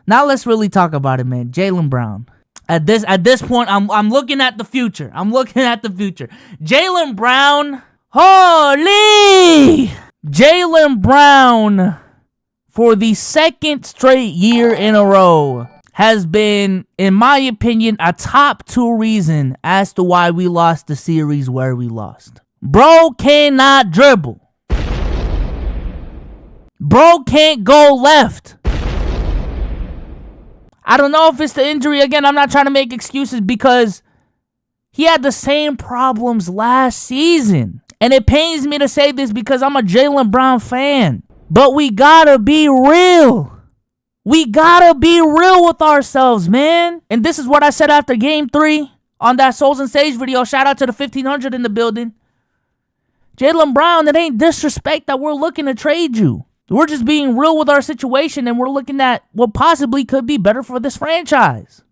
Now let's really talk about it, man. Jaylen Brown. At this point, I'm looking at the future. Jaylen Brown, holy! Jaylen Brown, for the second straight year in a row, has been, in my opinion, a top 2 reason as to why we lost the series where we lost. Bro cannot dribble. Bro can't go left. I don't know if it's the injury. Again, I'm not trying to make excuses because he had the same problems last season. And it pains me to say this because I'm a Jaylen Brown fan. But we gotta be real. We gotta be real with ourselves, man. And this is what I said after Game 3 on that Souls and Sage video. Shout out to the 1500 in the building. Jaylen Brown, it ain't disrespect that we're looking to trade you. We're just being real with our situation, and we're looking at what possibly could be better for this franchise.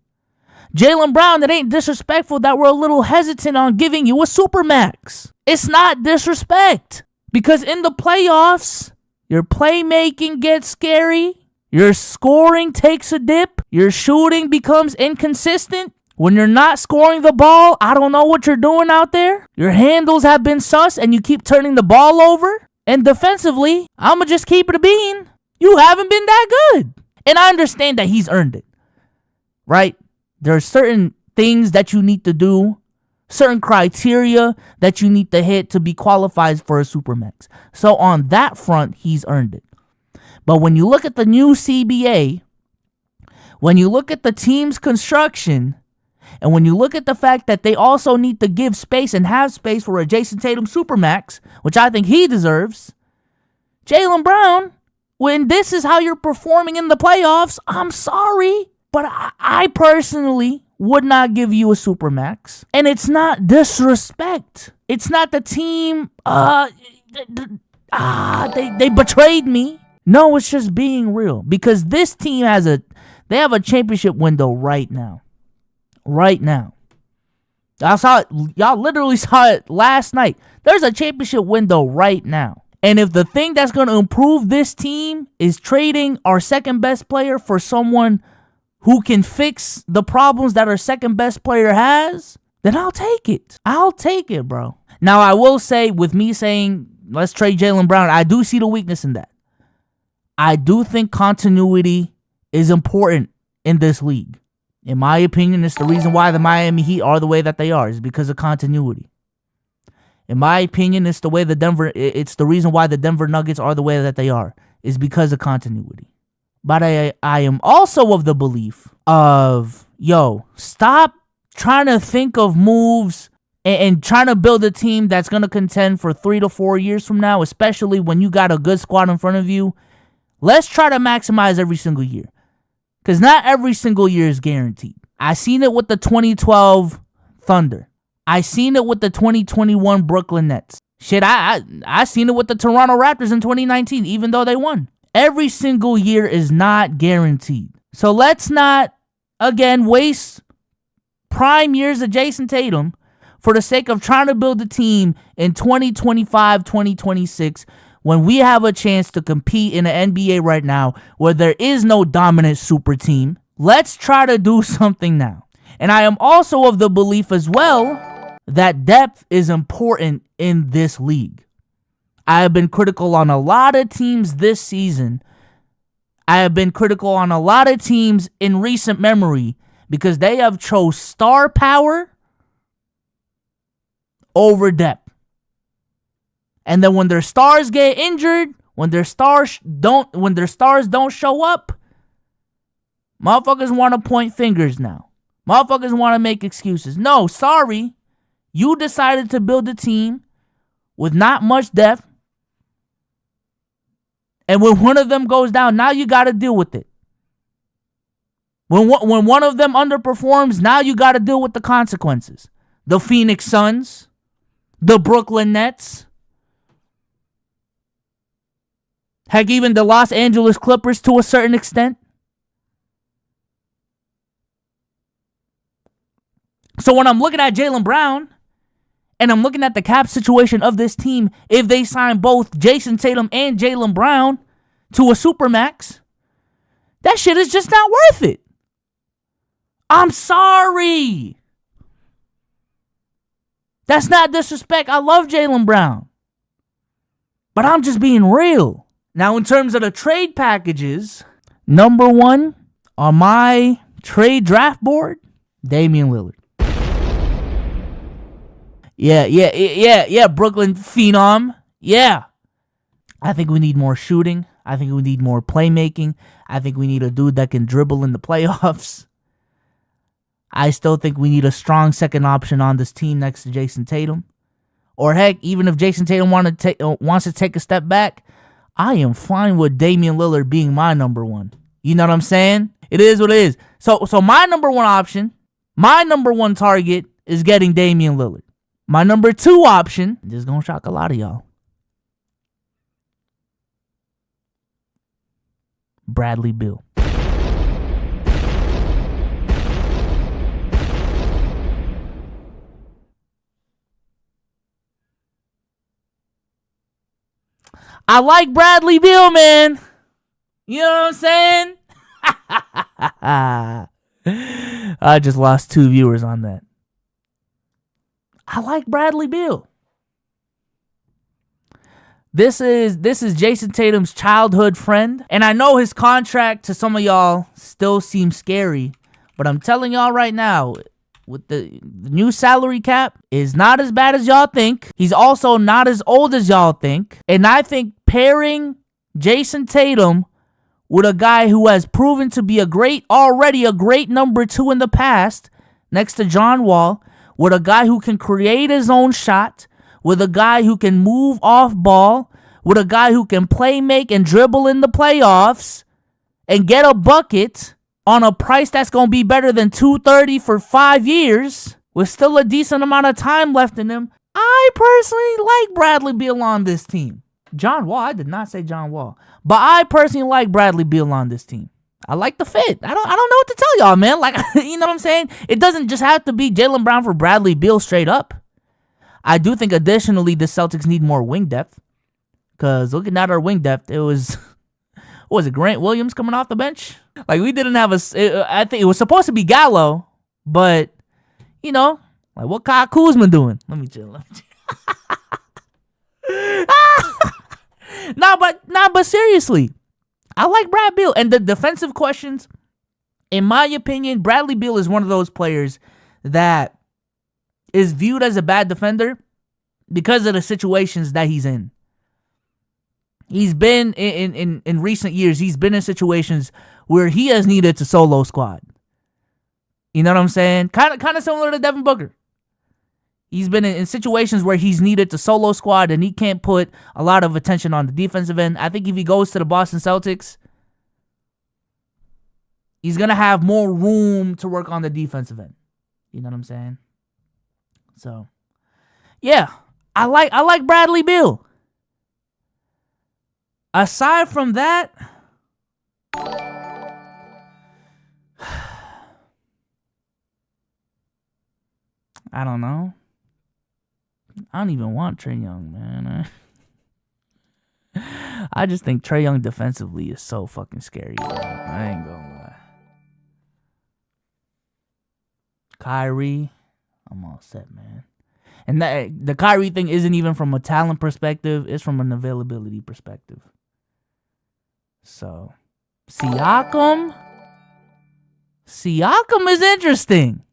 Jaylen Brown, it ain't disrespectful that we're a little hesitant on giving you a supermax. It's not disrespect. Because in the playoffs, your playmaking gets scary. Your scoring takes a dip. Your shooting becomes inconsistent. When you're not scoring the ball, I don't know what you're doing out there. Your handles have been sus, and you keep turning the ball over. And defensively, I'ma just keep it a bean. You haven't been that good. And I understand that he's earned it, right? There are certain things that you need to do, certain criteria that you need to hit to be qualified for a Supermax. So on that front, he's earned it. But when you look at the new CBA, when you look at the team's construction, and when you look at the fact that they also need to give space and have space for a Jason Tatum Supermax, which I think he deserves, Jaylen Brown, when this is how you're performing in the playoffs, I'm sorry, but I personally would not give you a Supermax. And it's not disrespect. It's not the team, they betrayed me. No, it's just being real. Because this team they have a championship window right now. Right now. I saw it. Y'all literally saw it last night. There's a championship window right now. And if the thing that's going to improve this team is trading our second best player for someone who can fix the problems that our second best player has, then I'll take it. I'll take it, bro. Now, I will say, with me saying, let's trade Jaylen Brown, I do see the weakness in that. I do think continuity is important in this league. In my opinion, it's the reason why the Miami Heat are the way that they are, is because of continuity. In my opinion, it's the reason why the Denver Nuggets are the way that they are, is because of continuity. But I am also of the belief of, stop trying to think of moves and trying to build a team that's going to contend for 3 to 4 years from now, especially when you got a good squad in front of you. Let's try to maximize every single year. Because not every single year is guaranteed. I seen it with the 2012 Thunder. I seen it with the 2021 Brooklyn Nets. Shit, I seen it with the Toronto Raptors in 2019, even though they won. Every single year is not guaranteed. So let's not, again, waste prime years of Jason Tatum for the sake of trying to build a team in 2025, 2026, when we have a chance to compete in the NBA right now where there is no dominant super team. Let's try to do something now. And I am also of the belief as well that depth is important in this league. I have been critical on a lot of teams this season. I have been critical on a lot of teams in recent memory because they have chose star power over depth. And then when their stars get injured, when their stars don't show up, motherfuckers want to point fingers now. Motherfuckers want to make excuses. No, sorry. You decided to build a team with not much depth. And when one of them goes down, now you got to deal with it. When one of them underperforms, now you got to deal with the consequences. The Phoenix Suns, the Brooklyn Nets, heck, even the Los Angeles Clippers to a certain extent. So when I'm looking at Jaylen Brown and I'm looking at the cap situation of this team, if they sign both Jason Tatum and Jaylen Brown to a Supermax, That shit is just not worth it. I'm sorry. That's not disrespect. I love Jaylen Brown. But I'm just being real. Now, in terms of the trade packages, number one on my trade draft board, Damian Lillard. Yeah, Brooklyn Phenom. Yeah. I think we need more shooting. I think we need more playmaking. I think we need a dude that can dribble in the playoffs. I still think we need a strong second option on this team next to Jason Tatum. Or heck, even if Jason Tatum wants to take a step back, I am fine with Damian Lillard being my number one. You know what I'm saying? It is what it is. So my number one option, my number one target is getting Damian Lillard. My number two option, this is going to shock a lot of y'all, Bradley Beal. I like Bradley Beal, man. You know what I'm saying? I just lost 2 viewers on that. I like Bradley Beal. This is Jason Tatum's childhood friend. And I know his contract to some of y'all still seems scary. But I'm telling y'all right now, with the new salary cap, is not as bad as y'all think. He's also not as old as y'all think. And I think pairing Jason Tatum with a guy who has proven to be already a great number two in the past, next to John Wall, with a guy who can create his own shot, with a guy who can move off ball, with a guy who can play make and dribble in the playoffs and get a bucket on a price that's going to be better than $230 for 5 years, with still a decent amount of time left in him. I personally like Bradley Beal on this team. John Wall, I did not say John Wall. But I personally like Bradley Beal on this team. I like the fit. I don't know what to tell y'all, man. Like, you know what I'm saying? It doesn't just have to be Jaylen Brown for Bradley Beal straight up. I do think additionally the Celtics need more wing depth. Because looking at our wing depth, it was, what was it, Grant Williams coming off the bench? Like, we didn't have I think it was supposed to be Gallo, but, you know, like, what Kyle Kuzma doing? Let me chill. But seriously, I like Brad Beal. And the defensive questions, in my opinion, Bradley Beal is one of those players that is viewed as a bad defender because of the situations that he's in. He's been, in recent years, he's been in situations where he has needed to solo squad. You know what I'm saying? Kind of similar to Devin Booker. He's been in situations where he's needed to solo squad and he can't put a lot of attention on the defensive end. I think if he goes to the Boston Celtics, he's going to have more room to work on the defensive end. You know what I'm saying? So, yeah, I like Bradley Beal. Aside from that, I don't know. I don't even want Trae Young, man. I just think Trae Young defensively is so fucking scary, bro. I ain't gonna lie. Kyrie, I'm all set, man. And the Kyrie thing isn't even from a talent perspective. It's from an availability perspective. So, Siakam is interesting.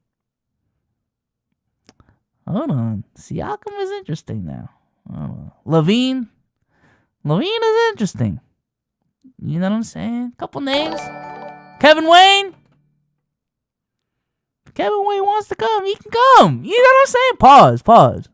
Hold on. Siakam is interesting now. Levine is interesting. You know what I'm saying? Couple names. Kevin Wayne. If Kevin Wayne wants to come, he can come. You know what I'm saying? Pause.